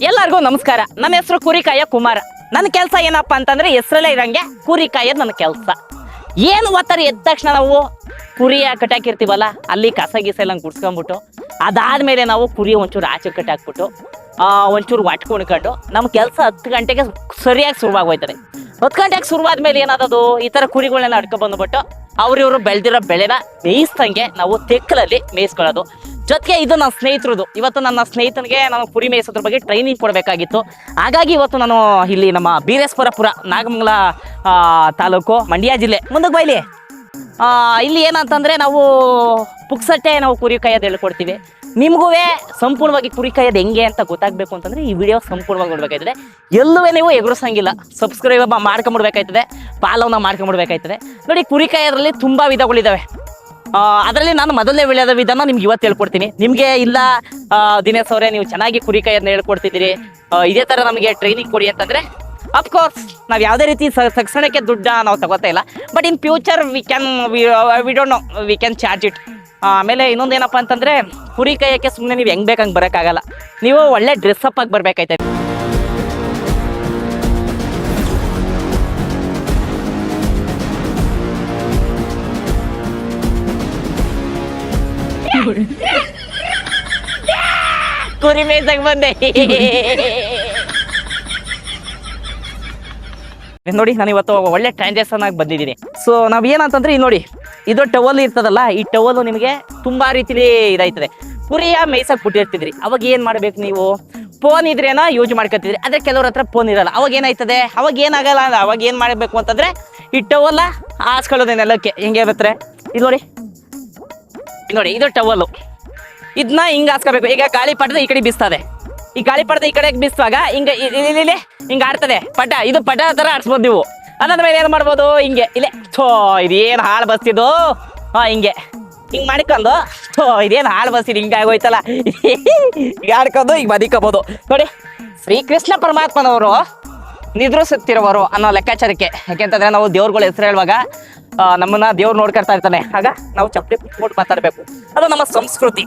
ಎಲ್ಲರಿಗೂ ನಮಸ್ಕಾರ. ನನ್ನ ಹೆಸರು ಕುರಿಕಾಯ ಕುಮಾರ. ನನ್ನ ಕೆಲಸ ಏನಪ್ಪಾ ಅಂತಂದ್ರೆ ಹೆಸರಲ್ಲೇ ಇರಂಗೆ ಕುರಿ ಕಾಯೋದು ನನ್ನ ಕೆಲಸ. ಏನು ಓದ್ತಾರೆ ಎದ್ದ ತಕ್ಷಣ ನಾವು ಕುರಿ ಕಟ್ಟಾಕಿರ್ತೀವಲ್ಲ, ಅಲ್ಲಿ ಕಸ ಗೀಸ ಎಲ್ಲ ಗುಡ್ಸ್ಕೊಂಡ್ಬಿಟ್ಟು ಅದಾದ್ಮೇಲೆ ನಾವು ಕುರಿ ಒಂಚೂರು ಆಚೆ ಕಟ್ಟಾಕ್ಬಿಟ್ಟು ಒಂಚೂರು ಹೊಟ್ಕೊಂಡ್ಕೊಂಡು ನಮ್ಮ ಕೆಲಸ 10 ಗಂಟೆಗೆ ಸರಿಯಾಗಿ ಶುರುವಾಗೋಯ್ತಾರೆ. 10 ಗಂಟೆಗೆ ಶುರುವಾದ್ಮೇಲೆ ಏನಾದದು, ಈ ತರ ಕುರಿಗಳನ್ನೆಲ್ಲ ಅಡ್ಕೊ ಬಂದ್ಬಿಟ್ಟು ಅವ್ರಿವ್ರು ಬೆಳೆದಿರೋ ಬೆಳೆನ ಮೇಯಿಸ್ದಂಗೆ ನಾವು ತೆಕ್ಕಲಲ್ಲಿ ಮೇಯಿಸ್ಕೊಳ್ಳೋದು. ಜೊತೆಗೆ ಇದು ನನ್ನ ಸ್ನೇಹಿತರದು. ಇವತ್ತು ನನ್ನ ಸ್ನೇಹಿತನಿಗೆ ನಾನು ಕುರಿ ಮೇಯಿಸೋದ್ರ ಬಗ್ಗೆ ಟ್ರೈನಿಂಗ್ ಕೊಡಬೇಕಾಗಿತ್ತು. ಹಾಗಾಗಿ ಇವತ್ತು ನಾನು ಇಲ್ಲಿ ನಮ್ಮ ಬೀರೇಶ್ವರಪುರ, ನಾಗಮಂಗಲ ತಾಲೂಕು, ಮಂಡ್ಯ ಜಿಲ್ಲೆ ಮುಂದಕ್ಕೆ ಬೈಲಿ. ಇಲ್ಲಿ ಏನಂತಂದ್ರೆ ನಾವು ಪುಕ್ಸಟ್ಟೆ ನಾವು ಕುರಿ ಕಾಯೋದು ಹೇಳ್ಕೊಡ್ತೀವಿ. ನಿಮಗೂ ಸಂಪೂರ್ಣವಾಗಿ ಕುರಿ ಕಾಯೋದು ಹೆಂಗೆ ಅಂತ ಗೊತ್ತಾಗಬೇಕು ಅಂತಂದ್ರೆ ಈ ವಿಡಿಯೋ ಸಂಪೂರ್ಣವಾಗಿ ನೋಡ್ಬೇಕಾಯ್ತದೆ. ಎಲ್ಲೂ ನೀವು ಎದುರಿಸಂಗಿಲ್ಲ, ಸಬ್ಸ್ಕ್ರೈಬ್ ಮಾಡ್ಕೊಂಡ್ಬಿಡ್ಬೇಕಾಯ್ತದೆ, ಫಾಲೋನ ಮಾಡ್ಕೊಂಡ್ಬಿಡ್ಬೇಕಾಯ್ತದೆ. ನೋಡಿ, ಕುರಿ ಕಾಯೋದ್ರಲ್ಲಿ ತುಂಬಾ ವಿಧಗಳಿದಾವೆ. ಅದರಲ್ಲಿ ನಾನು ಮೊದಲನೇ ವಿಡಿಯೋದ ವಿಧಾನ ನಿಮ್ಗೆ ಇವತ್ತು ಹೇಳ್ಕೊಡ್ತೀನಿ. ನಿಮ್ಗೆ ಇಲ್ಲ ದಿನೇಶ್ ಅವರೇ ನೀವು ಚೆನ್ನಾಗಿ ಕುರಿ ಕಾಯೋದನ್ನ ಹೇಳ್ಕೊಡ್ತಿದ್ದೀರಿ, ಇದೇ ತರ ನಮಗೆ ಟ್ರೈನಿಂಗ್ ಕೊಡಿ ಅಂತಂದ್ರೆ ಅಫ್ಕೋರ್ಸ್ ನಾವು ಯಾವುದೇ ರೀತಿ ತಕ್ಷಣಕ್ಕೆ ದುಡ್ಡು ನಾವು ತಗೋತಾ ಇಲ್ಲ. But in future we don't know, we can charge it. ಆಮೇಲೆ ಇನ್ನೊಂದೇನಪ್ಪ ಅಂತಂದ್ರೆ ಕುರಿ ಕಾಯಕ್ಕೆ ಸುಮ್ಮನೆ ನೀವು ಹೆಂಗ್ ಬೇಕಂಗೆ ಬರೋಕ್ಕಾಗಲ್ಲ. ನೀವು ಒಳ್ಳೆ ಡ್ರೆಸ್ಅಪ್ ಆಗಿ ಬರ್ಬೇಕಾಯ್ತದೆ. ಕುರಿ ಮೇಯ್ಸಕ್ ಬಂದೆ. ನೋಡಿ, ನಾನು ಇವತ್ತು ಒಳ್ಳೆ ಟ್ರಾನ್ಸಾಕ್ಷನ್ ಆಗಿ ಬಂದಿದ್ದೀನಿ. ಸೊ ನಾವ್ ಏನಂತಂದ್ರೆ ನೋಡಿ, ಇದು ಟವಲ್ ಇರ್ತದಲ್ಲ, ಈ ಟವಲ್ ನಿಮಗೆ ತುಂಬಾ ರೀತಿಲಿ ಇದಾಯ್ತದೆ. ಕುರಿಯ ಮೇಯ್ಸಕ್ ಬಿಟ್ಟಿರ್ತಿದ್ರಿ, ಅವಾಗ ಏನ್ ಮಾಡ್ಬೇಕು ನೀವು, ಫೋನ್ ಇದ್ರೇನ ಯೂಸ್ ಮಾಡ್ಕೊತಿದ್ರಿ. ಆದ್ರೆ ಕೆಲವ್ರ ಹತ್ರ ಫೋನ್ ಇರಲ್ಲ. ಅವಾಗ ಏನಾಯ್ತದೆ, ಅವಾಗ ಏನಾಗಲ್ಲ. ಅವಾಗ ಏನ್ ಮಾಡ್ಬೇಕು ಅಂತಂದ್ರೆ ಈ ಟವಲ್ ಹಾಸ್ಕೊಳ್ಳೋದೇ ನೆಲಕ್ಕೆ. ಹೆಂಗೆ ಬತ್ರೆ ಇದು ನೋಡಿ, ನೋಡಿ ಇದು ಟವಲ್. ಇದನ್ನ ಹಿಂಗ ಹಾಸ್ಕೋಬೇಕು. ಈಗ ಗಾಳಿ ಪಡೆದ ಈ ಕಡೆ ಬೀಸ್ತದೆ, ಈ ಗಾಳಿ ಪಡೆದ ಈ ಕಡೆ ಬೀಸುವಾಗ ಹಿಂಗ ಹಿಂಗ ಆಡ್ತದೆ ಪಟ. ಇದು ಪಟ ತರ ಆಡ್ಸ್ಬೋದು ನೀವು. ಅದಾದ್ಮೇಲೆ ಏನ್ ಮಾಡ್ಬೋದು, ಹಿಂಗೆ ಇಲ್ಲೇ ಇದೇನ್ ಹಾಳು ಬಸ್ತಿದ್ದು, ಹಿಂಗೆ ಹಿಂಗ್ ಮಾಡ್ಕೊಂಡು ಇದೇನ್ ಹಾಳು ಬಸ್ತಿದ್ ಹಿಂಗ ಆಗೋಯ್ತಲ್ಲ, ಈಗ ಆಡ್ಕೊಂಡು ಈಗ ಬದಿಕೋಬಹುದು. ನೋಡಿ, ಶ್ರೀಕೃಷ್ಣ ಪರಮಾತ್ಮನವರು ನಿದ್ರಿಸುತ್ತಿರುವರು ಅನ್ನೋ ಲೆಕ್ಕಾಚಾರಕ್ಕೆ. ಯಾಕೆಂತಂದ್ರೆ ನಾವು ದೇವ್ರುಗಳ ಹೆಸರು ಹೇಳುವಾಗ ನಮ್ಮನ್ನ ದೇವ್ರು ನೋಡ್ಕೊಳ್ತಾ ಇರ್ತಾನೆ. ಆಗ ನಾವು ಚಪ್ಪಲಿ ಕುಟ್ಬಿಟ್ಟು ಮಾತಾಡ್ಬೇಕು, ಅದು ನಮ್ಮ ಸಂಸ್ಕೃತಿ.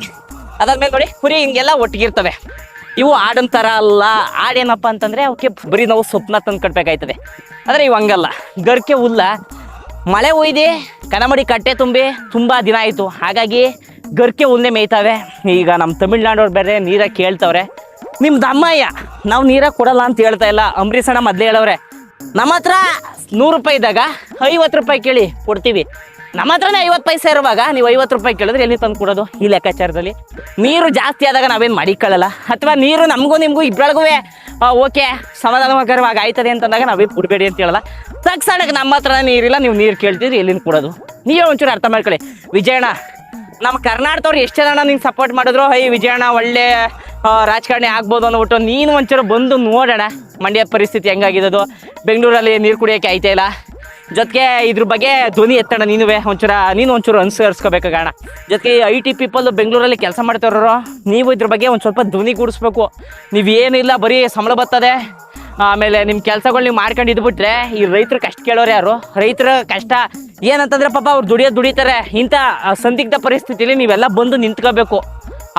ಅದಾದ್ಮೇಲೆ ನೋಡಿ, ಕುರಿ ಹಿಂಗೆಲ್ಲ ಒಟ್ಟಿಗಿರ್ತವೆ. ಇವು ಆಡಂತರ ಅಲ್ಲ. ಆಡೇನಪ್ಪ ಅಂತಂದ್ರೆ ಅವಕ್ಕೆ ಬರೀ ನಾವು ಸ್ವಪ್ನ ತಂದು ಕಟ್ಬೇಕಾಯ್ತದೆ. ಆದ್ರೆ ಇವು ಹಂಗಲ್ಲ. ಗರ್ಕೆ ಹುಲ್ಲ ಮಳೆ ಒಯ್ದೆ ಕನಮಡಿ ಕಟ್ಟೆ ತುಂಬಿ ತುಂಬಾ ದಿನ ಆಯ್ತು. ಹಾಗಾಗಿ ಗರ್ಕೆ ಹುಲ್ಲೆ ಮೇಯ್ತಾವೆ. ಈಗ ನಮ್ಮ ತಮಿಳ್ನಾಡವ್ರು ಬೇರೆ ನೀರ ಕೇಳ್ತವ್ರೆ. ನಿಮ್ದು ಅಮ್ಮಯ್ಯ ನಾವು ನೀರ ಕೊಡಲ್ಲ ಅಂತ ಹೇಳ್ತಾ ಇಲ್ಲ. ಅಂಬರೀಷ್ ಅಣ್ಣ ಮೊದ್ಲೇ ಹೇಳವ್ರೆ, ನಮ್ಮ ಹತ್ರ 100 ರೂಪಾಯಿ ಇದ್ದಾಗ 50 ರೂಪಾಯಿ ಕೇಳಿ ಕೊಡ್ತೀವಿ. ನಮ್ಮ ಹತ್ರನೇ 50 ಪೈಸೆ ಇರುವಾಗ ನೀವು 50 ರೂಪಾಯಿ ಕೇಳಿದ್ರೆ ಎಲ್ಲಿ ತಂದು ಕೊಡೋದು? ಈ ಲೆಕ್ಕಾಚಾರದಲ್ಲಿ ನೀರು ಜಾಸ್ತಿ ಆದಾಗ ನಾವೇನು ಮಾಡಿಕೊಳ್ಳಲ್ಲ. ಅಥವಾ ನೀರು ನಮಗೂ ನಿಮಗೂ ಇಬ್ಬರಿಗೂ ಓಕೆ ಸಮಾಧಾನಕರವಾಗಿ ಆಯ್ತದೆ ಅಂತಂದಾಗ ನಾವೇನು ಕೊಡಬೇಡಿ ಅಂತ ಹೇಳಲ್ಲ. ತಕ್ಷಣಕ್ಕೆ ನಮ್ಮ ಹತ್ರ ನೀರಿಲ್ಲ, ನೀವು ನೀರು ಕೇಳ್ತಿದ್ರಿ, ಎಲ್ಲಿಂದ ಕೊಡೋದು? ನೀವೇ ಒಂಚೂರು ಅರ್ಥ ಮಾಡ್ಕೊಳ್ಳಿ. ವಿಜಯಣ್ಣ, ನಮ್ಮ ಕರ್ನಾಟಕದವ್ರು ಎಷ್ಟೇ ಜನ ನಿಂಗೆ ಸಪೋರ್ಟ್ ಮಾಡಿದ್ರು, ವಿಜಯಣ್ಣ ಒಳ್ಳೆ ರಾಜಕಾರಣಿ ಆಗ್ಬೋದು ಅಂದ್ಬಿಟ್ಟು ನೀನು ಒಂಚೂರು ಬಂದು ನೋಡೋಣ ಮಂಡ್ಯ ಪರಿಸ್ಥಿತಿ ಹೆಂಗಾಗಿದ್ದು. ಬೆಂಗಳೂರಲ್ಲಿ ನೀರು ಕುಡಿಯೋಕೆ ಆಯ್ತಾ ಇಲ್ಲ. ಜೊತೆಗೆ ಇದ್ರ ಬಗ್ಗೆ ಧ್ವನಿ ಎತ್ತೋಣ. ನೀನು ಒಂಚೂರು ಅನುಸರಿಸ್ಕೋಬೇಕು ಕಾರಣ. ಜೊತೆಗೆ IT ಪೀಪಲ್ ಬೆಂಗಳೂರಲ್ಲಿ ಕೆಲಸ ಮಾಡ್ತಾರೋ, ನೀವು ಇದ್ರ ಬಗ್ಗೆ ಒಂದು ಸ್ವಲ್ಪ ಧ್ವನಿ ಕೂಡಿಸ್ಬೇಕು. ನೀವೇನಿಲ್ಲ, ಬರೀ ಸಂಬಳ ಬರ್ತದೆ, ಆಮೇಲೆ ನಿಮ್ಮ ಕೆಲಸಗಳು ನೀವು ಮಾಡ್ಕೊಂಡು ಇದ್ಬಿಟ್ರೆ ಈ ರೈತರು ಕಷ್ಟ ಕೇಳೋರು ಯಾರು? ರೈತರ ಕಷ್ಟ ಏನಂತಂದ್ರೆ ಪಾಪ ಅವ್ರು ದುಡಿತಾರೆ. ಇಂಥ ಸಂದಿಗ್ಧ ಪರಿಸ್ಥಿತಿಲಿ ನೀವೆಲ್ಲ ಬಂದು ನಿಂತ್ಕೋಬೇಕು.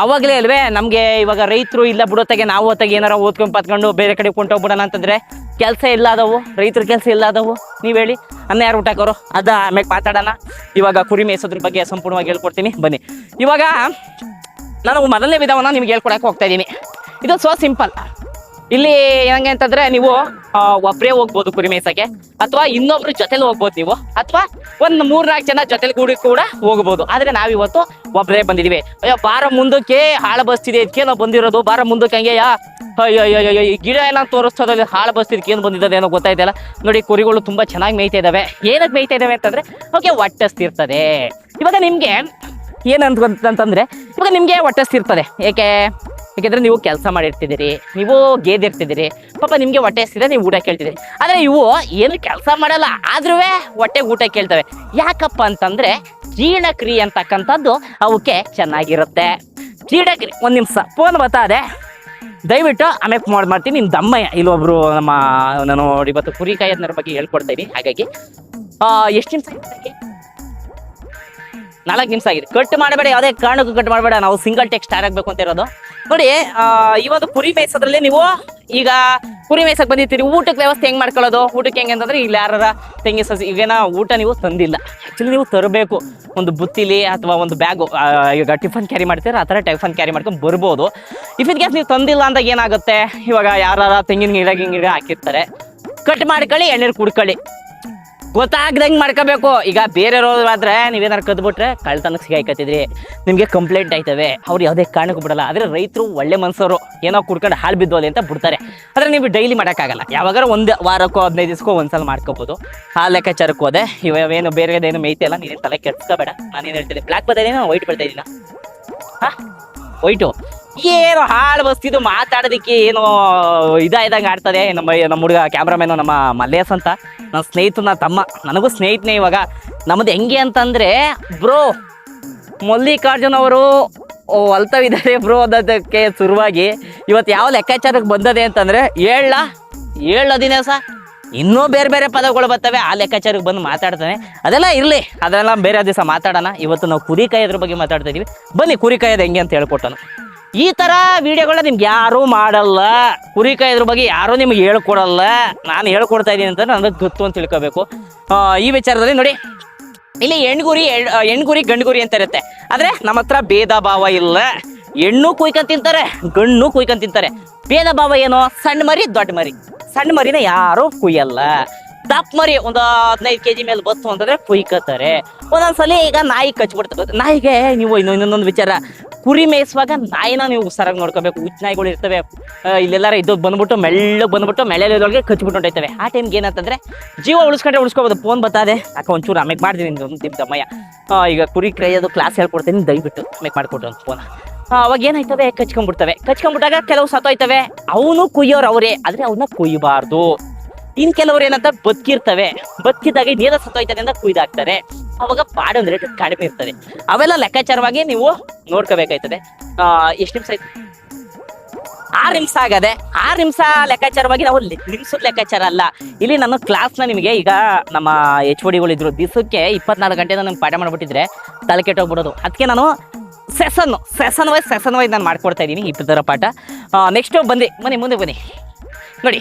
ಅವಾಗಲೇ ಅಲ್ವೇ ನಮಗೆ ಇವಾಗ ರೈತರು ಇಲ್ಲ ಬಿಡೋತ್ತಾಗೆ ನಾವು ಹೊತ್ತಾಗೆ ಏನಾರ ಓದ್ಕೊಂಡು ಪತ್ಕೊಂಡು ಬೇರೆ ಕಡೆ ಕೊಂಡೋಗ್ಬಿಡೋಣ ಅಂತಂದ್ರೆ ಕೆಲಸ ಇಲ್ಲ ಆದವು, ರೈತರ ಕೆಲಸ ಇಲ್ಲ ಆದವು. ನೀವು ಹೇಳಿ, ಅನ್ನ ಯಾರು ಊಟ ಹಾಕೋರು? ಆಮೇಲೆ ಮಾತಾಡೋಣ. ಇವಾಗ ಕುರಿ ಮೇಯಿಸೋದ್ರ ಬಗ್ಗೆ ಸಂಪೂರ್ಣವಾಗಿ ಹೇಳ್ಕೊಡ್ತೀನಿ ಬನ್ನಿ. ಇವಾಗ ನಾನು ಮೊದಲನೇ ವಿಧವನ್ನ ನಿಮ್ಗೆ ಹೇಳ್ಕೊಡಕ್ಕೆ ಹೋಗ್ತಾ ಇದ್ದೀನಿ. ಇದು ಸೋ ಸಿಂಪಲ್. ಇಲ್ಲಿ ಹೆಂಗೆ ಅಂತಂದ್ರೆ ನೀವು ಒಬ್ಬರೇ ಹೋಗ್ಬೋದು ಕುರಿ ಮೇಯ್ಸಕ್ಕೆ, ಅಥವಾ ಇನ್ನೊಬ್ರು ಜೊತೆಲಿ ಹೋಗ್ಬೋದು ನೀವು, ಅಥವಾ ಒಂದು 3-4 ಜನ ಜೊತೆಲಿ ಕೂಡ ಹೋಗ್ಬೋದು. ಆದ್ರೆ ನಾವಿವತ್ತು ಒಬ್ಬರೇ ಬಂದಿದೀವಿ. ಅಯ್ಯೋ ಬಾರ ಮುಂದಕ್ಕೆ ಹಾಳು ಬಸ್ತಿದೆ, ಇದಕ್ಕೆ ನಾವು ಬಂದಿರೋದು. ಬಾರ ಮುಂದಕ್ಕೆ ಹಂಗೆ ಅಯ್ಯೋ ಗಿಡ ಎಲ್ಲ ತೋರಿಸ್ತದಲ್ಲಿ ಹಾಳು ಬಸ್ತಿದ್ಕೆ ಏನು ಬಂದಿದೆ ಏನೋ ಗೊತ್ತಾಯ್ತಲ್ಲ. ನೋಡಿ, ಕುರಿಗಳು ತುಂಬಾ ಚೆನ್ನಾಗಿ ಮೇಯ್ತಾ ಇದಾವೆ. ಏನಕ್ಕೆ ಮೇಯ್ತಾ ಇದಾವೆ ಅಂತಂದ್ರೆ ಓಕೆ ಹೊಟ್ಟೆಸ್ತಿರ್ತದೆ. ಇವಾಗ ನಿಮ್ಗೆ ಏನಂತಂದ್ರೆ ಇವಾಗ ನಿಮ್ಗೆ ಹೊಟ್ಟೆಸ್ತಿರ್ತದೆ. ಯಾಕೆಂದ್ರೆ ನೀವು ಕೆಲಸ ಮಾಡಿರ್ತಿದ್ದೀರಿ, ನೀವು ಗೇದೆ ಇರ್ತಿದ್ದೀರಿ, ಪಾಪ ನಿಮ್ಗೆ ಹೊಟ್ಟೆ ಎಷ್ಟಿದೆ, ನೀವು ಊಟ ಕೇಳ್ತಿದ್ದೀರಿ. ಆದ್ರೆ ಇವು ಏನು ಕೆಲಸ ಮಾಡಲ್ಲ, ಆದ್ರೂ ಹೊಟ್ಟೆಗೆ ಊಟ ಕೇಳ್ತವೆ. ಯಾಕಪ್ಪ ಅಂತಂದ್ರೆ ಜೀರ್ಣಕ್ರಿಯೆ ಅಂತಕ್ಕಂಥದ್ದು ಅವಕ್ಕೆ ಚೆನ್ನಾಗಿರುತ್ತೆ. ಜೀರ್ಣಕ್ರಿಯೆ. ಒಂದು ನಿಮಿಷ ಫೋನ್ ಬರ್ತಾದೆ, ದಯವಿಟ್ಟು ಆಮೇಲೆ ಮಾಡ್ತೀನಿ. ನಿಮ್ಮ ದಮ್ಮಯ್ಯ ಇಲ್ಲೊಬ್ರು ನಾನು ನೋಡಿ ಇವತ್ತು ಕುರಿ ಕಾಯೋದ್ರ ಬಗ್ಗೆ ಹೇಳ್ಕೊಡ್ತಾ ಇದೀನಿ. ಹಾಗಾಗಿ ಎಷ್ಟು ನಿಮಿಷ ಆಗಿದೆ? 4 ನಿಮಿಷ ಆಗಿದೆ. ಕಟ್ ಮಾಡಬೇಡ, ಯಾವುದೇ ಕಾರಣಕ್ಕೂ ಕಟ್ ಮಾಡಬೇಡ. ನಾವು ಸಿಂಗಲ್ ಟೆಕ್ಸ್ಟ್ ಆಗಬೇಕು ಅಂತ ಇರೋದು. ನೋಡಿ ಈ ಒಂದು ಕುರಿ ಮೇಯಿಸೋದ್ರಲ್ಲಿ ನೀವು ಈಗ ಕುರಿ ಮೇಯ್ಸಕ್ ಬಂದಿರ್ತೀರಿ, ಊಟಕ್ಕೆ ವ್ಯವಸ್ಥೆ ಹೆಂಗ್ ಮಾಡ್ಕೊಳ್ಳೋದು? ಊಟಕ್ಕೆ ಹೆಂಗೆ ಅಂತಂದ್ರೆ ಇಲ್ಲಿ ಯಾರ ತೆಂಗಿನ ಸಸಿ ಈಗೇನ ಊಟ ನೀವು ತಂದಿಲ್ಲ, ಆಕ್ಚುಲಿ ನೀವು ತರಬೇಕು. ಒಂದು ಬುತ್ತಿಲಿ ಅಥವಾ ಒಂದು ಬ್ಯಾಗು, ಈಗ ಟಿಫನ್ ಕ್ಯಾರಿ ಮಾಡ್ತೀರ ಆ ಥರ ಟಿಫನ್ ಕ್ಯಾರಿ ಮಾಡ್ಕೊಂಡು ಬರ್ಬೋದು. ಇಫ್ ಇನ್ ಕೇಸ್ ನೀವು ತಂದಿಲ್ಲ ಅಂದಾಗ ಏನಾಗುತ್ತೆ, ಇವಾಗ ಯಾರ ತೆಂಗಿನ ಗಿಡ ಹಾಕಿರ್ತಾರೆ, ಕಟ್ ಮಾಡ್ಕೊಳ್ಳಿ, ಎಣ್ಣೆ ಕುಡ್ಕೊಳ್ಳಿ, ಗೊತ್ತಾಗ್ದಂಗೆ ಮಾಡ್ಕೋಬೇಕು. ಈಗ ಬೇರೆಯವ್ರು ಆದ್ರೆ ನೀವೇನಾರು ಕದ್ಬಿಟ್ರೆ ಕಳ್ತನಕ್ಕೆ ಸಿಗಾಯ್ಕತ್ತಿದ್ರಿ, ನಿಮಗೆ ಕಂಪ್ಲೇಂಟ್ ಆಯ್ತವೆ, ಅವ್ರು ಯಾವುದೇ ಕಾರಣಕ್ಕೂ ಬಿಡಲ್ಲ. ಆದರೆ ರೈತರು ಒಳ್ಳೆ ಮನ್ಸವರು, ಏನೋ ಕುಡ್ಕೊಂಡು ಹಾಳು ಬಿದ್ದೋದೆ ಅಂತ ಬಿಡ್ತಾರೆ. ಆದರೆ ನೀವು ಡೈಲಿ ಮಾಡೋಕ್ಕಾಗಲ್ಲ, ಯಾವಾಗಾರ ಒಂದು ವಾರಕ್ಕೋ 15 ದಿವಸಕ್ಕೋ ಒಂದ್ಸಲ ಮಾಡ್ಕೋಬೋದು. ಆ ಲೆಕ್ಕಾಚಾರಕ್ಕೆ ಹೋದೆ. ಇವೇನು ಬೇರೆದೇನು ಮೇಯ್ತಿ ಅಲ್ಲ, ನೀನೇನು ತಲೆ ಕೆಡ್ಸ್ಕೋಬೇಡ. ನಾನೇನು ಹೇಳ್ತೀನಿ, ಬ್ಲ್ಯಾಕ್ ಬರ್ತಾ ಇದ್ದೀನಿ, ವೈಟ್ ಬರ್ತಾ ಇದ್ದೀನ. ಹಾಂ, ವೈಟು ಏನು ಹಾಳು ಬಸ್ತಿದ್ದು, ಮಾತಾಡೋದಕ್ಕೆ ಏನೋ ಇದಾಯ್ದಂಗೆ ಆಡ್ತದೆ. ನಮ್ಮ ಹುಡುಗ ಕ್ಯಾಮ್ರಾಮೇನು ನಮ್ಮ ಮಲ್ಲೇಶ್ ಅಂತ, ನನ್ನ ಸ್ನೇಹಿತನ ತಮ್ಮ, ನನಗೂ ಸ್ನೇಹಿತನೇ. ಇವಾಗ ನಮ್ಮದು ಹೆಂಗೆ ಅಂತಂದರೆ ಬ್ರೋ, ಮಲ್ಲಿಕಾರ್ಜುನ್ ಅವರು ಹೊಲ್ತವಿದ್ದಾರೆ ಬ್ರೋ ಅನ್ನೋದಕ್ಕೆ ಶುರುವಾಗಿ ಇವತ್ತು ಯಾವ ಲೆಕ್ಕಾಚಾರಕ್ಕೆ ಬಂದದೆ ಅಂತಂದರೆ, ಏಳ ದಿವಸ ಇನ್ನೂ ಬೇರೆ ಬೇರೆ ಪದಗಳು ಬರ್ತವೆ, ಆ ಲೆಕ್ಕಾಚಾರಕ್ಕೆ ಬಂದು ಮಾತಾಡ್ತಾನೆ. ಅದೆಲ್ಲ ಇರಲಿ, ಅದೆಲ್ಲ ಬೇರೆ ದಿವಸ ಮಾತಾಡೋಣ. ಇವತ್ತು ನಾವು ಕುರಿ ಕಾಯೋದ್ರ ಬಗ್ಗೆ ಮಾತಾಡ್ತಾ ಇದೀವಿ. ಬನ್ನಿ, ಕುರಿ ಕಾಯೋದು ಹೆಂಗೆ ಅಂತ ಹೇಳ್ಕೊಟ್ಟನು. ಈ ಥರ ವಿಡಿಯೋಗಳನ್ನ ನಿಮ್ಗೆ ಯಾರೂ ಮಾಡಲ್ಲ, ಕುರಿ ಕಾಯೋದ್ರ ಬಗ್ಗೆ ಯಾರೂ ನಿಮ್ಗೆ ಹೇಳ್ಕೊಡಲ್ಲ. ನಾನು ಹೇಳ್ಕೊಡ್ತಾ ಇದ್ದೀನಿ ಅಂತ ನನಗೆ ಗೊತ್ತು ಅಂತ ತಿಳ್ಕೋಬೇಕು. ಈ ವಿಚಾರದಲ್ಲಿ ನೋಡಿ, ಇಲ್ಲಿ ಹೆಣ್ಗುರಿ ಗಂಡುಗುರಿ ಅಂತ ಇರುತ್ತೆ. ಆದರೆ ನಮ್ಮ ಹತ್ರ ಭೇದ ಭಾವ ಇಲ್ಲ. ಹೆಣ್ಣು ಕುಯ್ಕೊಂಡ್ ತಿಂತಾರೆ, ಗಣ್ಣು ಕುಯ್ಕೊಂಡ್ ತಿಂತಾರೆ. ಭೇದ ಭಾವ ಏನೋ, ಸಣ್ಣ ಮರಿ ದೊಡ್ಡ ಮರಿ. ಸಣ್ಣ ಮರಿನ ಯಾರು ಕುಯ್ಯಲ್ಲ. ದಪ್ಪ ಮರಿ ಒಂದು 15 kg ಮೇಲೆ ಬತ್ತು ಅಂತಂದ್ರೆ ಕುಯ್ಕೋತಾರೆ. ಒಂದೊಂದ್ಸಲಿ ಈಗ ನಾಯಿ ಕಚ್ಬಿಡ್ತದೆ. ನಾಯಿಗೆ ನೀವು ಇನ್ನೊಂದೊಂದು ವಿಚಾರ, ಕುರಿ ಮೇಯಿಸುವಾಗ ನಾಯಿನ ನೀವು ಸರಾಗಿ ನೋಡ್ಕೋಬೇಕು. ಹುಚ್ಚ ನಾಯಿಗಳು ಇರ್ತವೆ, ಇಲ್ಲೆಲ್ಲಾರ ಇದು ಬಂದ್ಬಿಟ್ಟು ಮೆಳ್ಳೆದೊಳಗೆ ಕಚ್ಬಿಟ್ಟು ಹೊಂಟೈತವೆ. ಆ ಟೈಮ್ಗೆ ಏನಂತಂದ್ರೆ ಜೀವ ಉಳಿಸ್ಕೋಬೋದು. ಫೋನ್ ಬತ್ತದೆ, ಯಾಕೆ ಒಂಚೂರು ಆಮೇಲೆ ಮಾಡ್ತೀನಿ ನಿಮ್ಮ ತಮ್ಮಯ್ಯ, ಈಗ ಕುರಿ ಕಾಯೋದು ಕ್ಲಾಸ್ ಹೇಳ್ಕೊಡ್ತೀನಿ, ದಯವಿಟ್ಟು ಆಮೇಲೆ ಮಾಡಿಕೊಡ್ರಿ ಅಂತ ಫೋನ್. ಅವಾಗ ಏನಾಯ್ತವೆ, ಕಚ್ಕೊಂಡ್ಬಿಟ್ಟಾಗ ಕೆಲವು ಸತ್ತೋಯ್ತವೆ. ಅವನು ಕುಯ್ಯೋರು ಅವರೇ, ಆದ್ರೆ ಅವನ್ನ ಕುಯ್ಯಬಾರ್ದು. ಇನ್ ಕೆಲವ್ರು ಏನಂತ ಬದುಕಿದಾಗ ಇನ್ನೇನ ಸತ್ತೋಯ್ತದೆ ಅಂತ ಕುಯ್ದಾಕ್ತಾರೆ. ಅವಾಗ ಬಾಡನ್ ರೇಟ್ ಕಡಿಮೆ ಇರ್ತದೆ. ಅವೆಲ್ಲ ಲೆಕ್ಕಾಚಾರವಾಗಿ ನೀವು ನೋಡ್ಕೋಬೇಕಾಯ್ತದೆ. ಎಷ್ಟು ನಿಮಿಷ ಆಯ್ತು? 6 ನಿಮಿಷ ಆಗದೆ. 6 ನಿಮಿಷ ಲೆಕ್ಕಾಚಾರವಾಗಿ ನಾವು ನಿಮಿಷದ ಲೆಕ್ಕಾಚಾರ ಅಲ್ಲ. ಇಲ್ಲಿ ನಾನು ಕ್ಲಾಸ್ನ ನಿಮಗೆ, ಈಗ ನಮ್ಮ HODಗಳು ಇದ್ರು, ದಿವಸಕ್ಕೆ 24 ಗಂಟೆ ನಮ್ಗೆ ಪಾಠ ಮಾಡ್ಬಿಟ್ಟಿದ್ರೆ ತಲೆ ಕೆಟ್ಟೋಗ್ಬಿಡೋದು. ಅದಕ್ಕೆ ನಾನು ಸೆಷನ್ ವೈಸ್ ನಾನು ಮಾಡ್ಕೊಡ್ತಾ ಇದ್ದೀನಿ ಈ ಥರ ಪಾಠ. ನೆಕ್ಸ್ಟ್ ಮುಂದೆ ಬನ್ನಿ. ನೋಡಿ,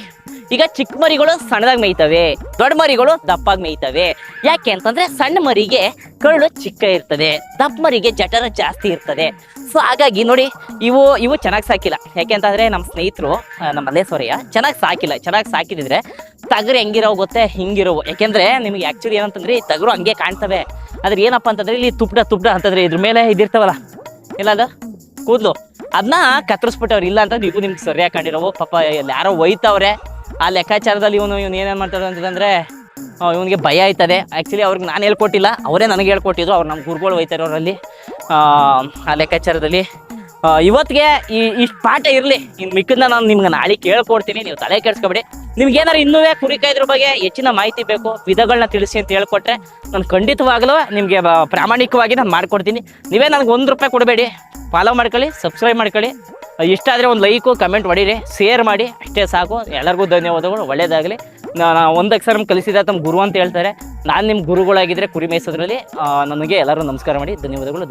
ಈಗ ಚಿಕ್ಕ ಮರಿಗಳು ಸಣ್ಣದಾಗಿ ಮೇಯ್ತವೆ, ದೊಡ್ಡ ಮರಿಗಳು ದಪ್ಪಾಗಿ ಮೇಯ್ತವೆ. ಯಾಕೆ ಅಂತಂದ್ರೆ ಸಣ್ಣ ಮರಿಗೆ ಕರುಳು ಚಿಕ್ಕ ಇರ್ತದೆ, ದಪ್ಪ ಮರಿಗೆ ಜಠರ ಜಾಸ್ತಿ ಇರ್ತದೆ. ಸೊ ಹಾಗಾಗಿ ನೋಡಿ, ಇವು ಚೆನ್ನಾಗಿ ಸಾಕಿಲ್ಲ. ಯಾಕೆ ಅಂತಂದ್ರೆ ನಮ್ಮ ಸ್ನೇಹಿತರು, ನಮ್ಮ ಮಲ್ಲೇಶ್ವರಯ್ಯ ಚೆನ್ನಾಗಿ ಸಾಕಿದ್ರೆ ತಗರು ಹೆಂಗಿರೋ ಗೊತ್ತೇ, ಹಿಂಗಿರೋವು. ಯಾಕೆಂದ್ರೆ ನಿಮ್ಗೆ ಆಕ್ಚುಲಿ ಏನಂತಂದ್ರೆ ಈ ತಗರು ಹಂಗೆ ಕಾಣ್ತವೆ. ಆದ್ರೆ ಏನಪ್ಪ ಅಂತಂದ್ರೆ ಇಲ್ಲಿ ತುಪ್ಪ ಅಂತಂದ್ರೆ ಇದ್ರ ಮೇಲೆ ಇದಿರ್ತಾವಲ್ಲ, ಇಲ್ಲ ಅದು ಕೂದಲು, ಅದನ್ನ ಕತ್ತರಿಸ್ಬಿಟ್ಟವ್ರು. ಇಲ್ಲ ಅಂತ ನೀವು ನಿಮ್ಗೆ ಸರಿಯಾಗಿ ಕಂಡಿರೋ ಪಾಪ ಯಾರೋ ಒಯ್ತವ್ರೆ. ಆ ಲೆಕ್ಕಾಚಾರದಲ್ಲಿ ಇವನು ಏನೇನು ಮಾಡ್ತಾರೆ ಅಂತಂದ್ರೆ ಇವನಿಗೆ ಭಯ ಆಯ್ತದೆ. ಆ್ಯಕ್ಚುಲಿ ಅವ್ರಿಗೆ ನಾನು ಹೇಳ್ಕೊಟ್ಟಿಲ್ಲ, ಅವರೇ ನನಗೆ ಹೇಳ್ಕೊಟ್ಟಿದ್ರು. ಅವ್ರು ನಮ್ಮ ಗುರುಗಳು ಒಯ್ತಾರೆ ಅವರಲ್ಲಿ ಆ ಲೆಕ್ಕಾಚಾರದಲ್ಲಿ. ಇವತ್ತಿಗೆ ಇಷ್ಟು ಪಾಠ ಇರಲಿ, ಇನ್ನು ಮಿಕ್ಕದನ್ನ ನಾನು ನಿಮ್ಗೆ ನಾಳೆ ಕೇಳ್ಕೊಡ್ತೀನಿ, ನೀವು ತಲೆ ಕೆಡ್ಸ್ಕೊಬೇಡಿ. ನಿಮ್ಗೆ ಏನಾರು ಇನ್ನೂ ಕುರಿ ಕಾಯ್ದ್ರ ಬಗ್ಗೆ ಹೆಚ್ಚಿನ ಮಾಹಿತಿ ಬೇಕು, ವಿಧಗಳನ್ನ ತಿಳಿಸಿ ಅಂತ ಹೇಳ್ಕೊಟ್ರೆ ನಾನು ಖಂಡಿತವಾಗಲೂ ನಿಮಗೆ ಪ್ರಾಮಾಣಿಕವಾಗಿ ನಾನು ಮಾಡ್ಕೊಡ್ತೀನಿ. ನೀವೇ ನನಗೆ ₹1 ಕೊಡಬೇಡಿ, ಫಾಲೋ ಮಾಡ್ಕೊಳ್ಳಿ, ಸಬ್ಸ್ಕ್ರೈಬ್ ಮಾಡ್ಕೊಳ್ಳಿ. ಇಷ್ಟ ಆದರೆ ಒಂದು ಲೈಕು ಕಮೆಂಟ್ ಹೊಡೀರಿ, ಶೇರ್ ಮಾಡಿ, ಅಷ್ಟೇ ಸಾಕು. ಎಲ್ಲರಿಗೂ ಧನ್ಯವಾದಗಳು, ಒಳ್ಳೇದಾಗಲಿ. ಒಂದು ಅಕ್ಷರ ಕಲಿಸಿದ ತಮ್ಮ ಗುರು ಅಂತ ಹೇಳ್ತಾರೆ. ನಾನು ನಿಮ್ಮ ಗುರುಗಳಾಗಿದ್ದರೆ ಕುರಿ ಮೇಯಿಸೋದ್ರಲ್ಲಿ ನನಗೆ ಎಲ್ಲರೂ ನಮಸ್ಕಾರ ಮಾಡಿ. ಧನ್ಯವಾದಗಳು.